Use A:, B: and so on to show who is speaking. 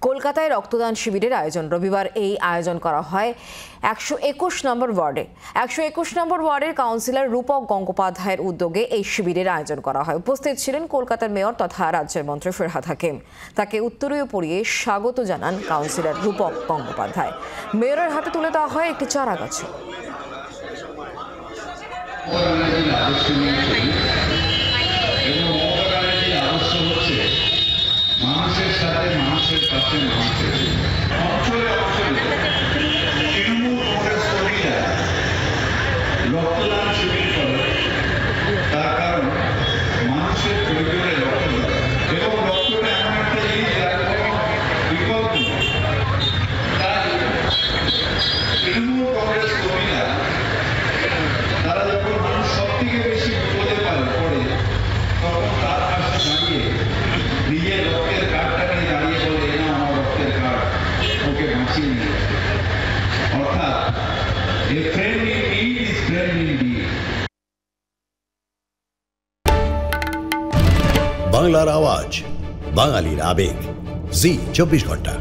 A: কলকাতায় রক্তদান শিবিরের আয়োজন। রবিবার এই আয়োজন করা হয় 121 নম্বর ওয়ার্ডে। 121 নম্বর ওয়ার্ডের কাউন্সিলর রূপক গঙ্গোপাধ্যায়ের উদ্যোগে এই শিবিরের আয়োজন করা হয়। উপস্থিত ছিলেন কলকাতার মেয়র তথা রাজ্যের মন্ত্রী ফিরহাদ হাকিম। তাকে উত্তরীয় পরিয়ে স্বাগত জানান কাউন্সিলর রূপক গঙ্গোপাধ্যায়। মেয়রের হাতে তুলে দেওয়া হয় একটি চারা গাছ।
B: মানুষের সাথে মানুষের কাছে মানুষের অঞ্চলে অঞ্চলে তৃণমূল কংগ্রেস কর্মীরা রক্তদান শিবির করে। তার কারণ মানুষের প্রয়োজনে রক্তদান, এবং রক্তটা এমন একটা জিনিস যার কোনো বিকল্প নেই। তাই তৃণমূল কংগ্রেস কর্মীরা তারা যখন মানুষ সব থেকে বেশি বিপদে পড়ে তখন তার পাশে দাঁড়িয়ে নিজের রক্তের কার্ডটা নিয়ে দাঁড়িয়ে বলে, না আমার রক্তের কার্ড, ওকে বাঁচিয়ে নিয়ে। অর্থাৎ a friend in need is friend indeed.
C: বাংলার আওয়াজ, বাঙালির আবেগ, জি 24 ঘন্টা।